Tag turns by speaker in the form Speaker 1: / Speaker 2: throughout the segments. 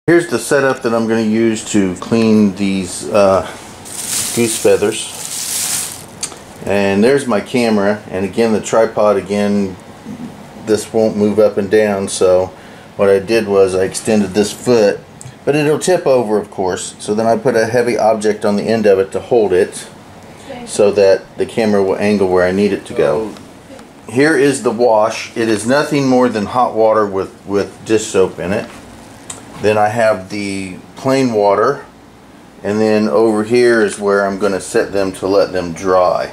Speaker 1: Here's the setup that I'm going to use to clean these goose feathers. And there's my camera, and again the tripod, again this won't move up and down, so what I did was I extended this foot, but it'll tip over of course, so then I put a heavy object on the end of it to hold it so that the camera will angle where I need it to go. Here is the wash. It is nothing more than hot water with dish soap in it. Then I have the plain water, and then over here is where I'm going to set them to let them dry.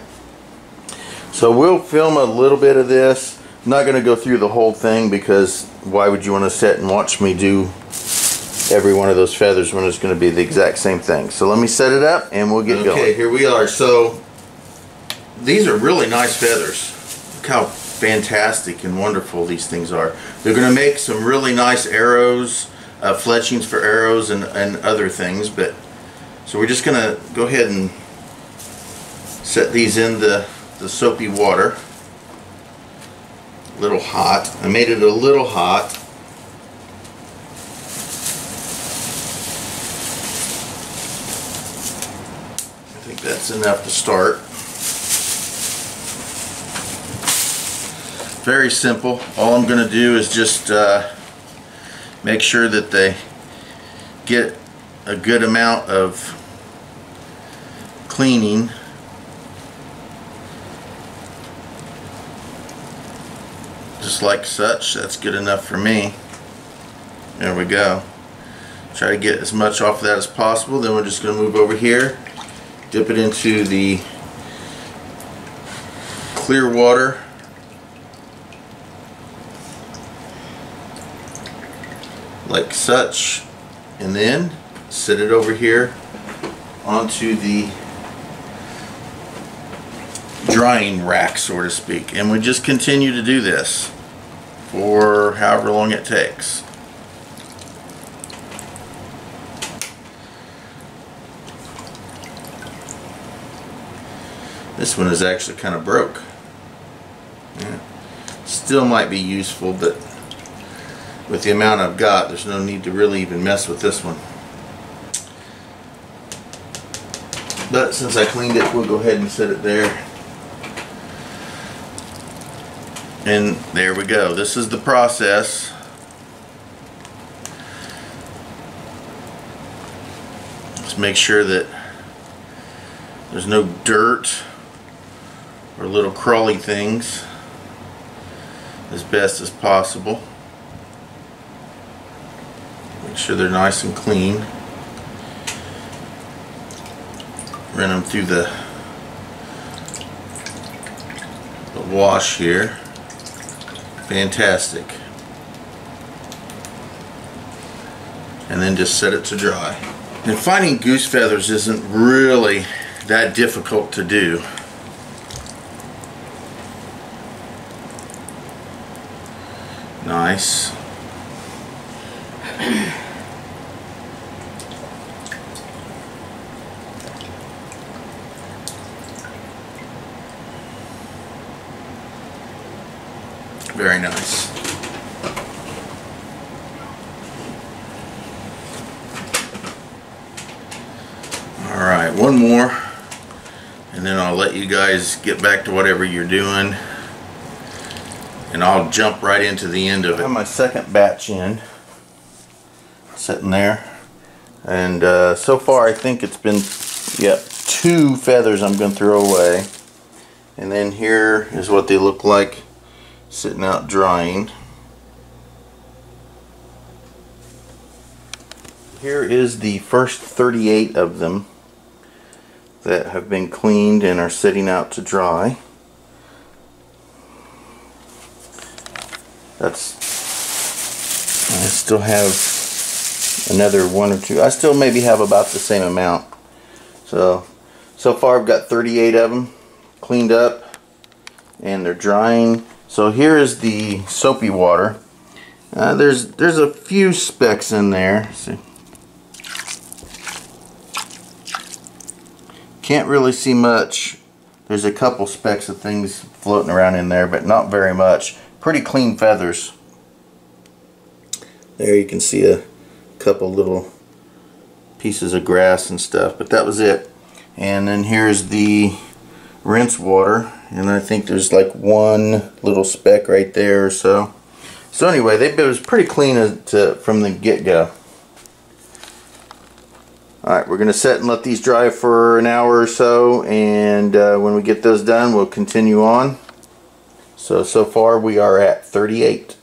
Speaker 1: So we'll film a little bit of this. I'm not going to go through the whole thing because why would you want to sit and watch me do every one of those feathers when it's going to be the exact same thing. So let me set it up and we'll get going. Okay, here we are. So these are really nice feathers. Look how fantastic and wonderful these things are. They're going to make some really nice arrows, fletchings for arrows and other things. But so we're just going to go ahead and set these in the soapy water. A little hot. I made it a little hot. I think that's enough to start. Very simple. All I'm going to do is just make sure that they get a good amount of cleaning. Just like such. That's good enough for me. There we go. Try to get as much off of that as possible. Then we're just going to move over here, dip it into the clear water, like such, and then set it over here onto the drying rack, so to speak, and we just continue to do this for however long it takes. This one is actually kind of broke. Yeah. Still might be useful, but with the amount I've got, there's no need to really even mess with this one. But since I cleaned it, we'll go ahead and set it there. And there we go. This is the process. Just make sure that there's no dirt or little crawly things as best as possible. Make sure they're nice and clean. Run them through the wash here. Fantastic. And then just set it to dry. And finding goose feathers isn't really that difficult to do. Nice. Very nice. Alright, one more and then I'll let you guys get back to whatever you're doing, and I'll jump right into the end of it. I have my second batch in, sitting there, and so far I think it's been, yep, 2 feathers I'm going to throw away, and then here is what they look like sitting out drying. Here is the first 38 of them that have been cleaned and are sitting out to dry. I still have another 1 or 2. I still maybe have about the same amount. So far I've got 38 of them cleaned up and they're drying. So here is the soapy water. There's a few specks in there. See? Can't really see much. There's a couple specks of things floating around in there, but not very much. Pretty clean feathers. There you can see a couple little pieces of grass and stuff, but that was it. And then here's the rinse water, and I think there's like one little speck right there or so. So anyway, it was pretty clean from the get-go. Alright, we're going to set and let these dry for an hour or so, and when we get those done, we'll continue on. So far we are at 38.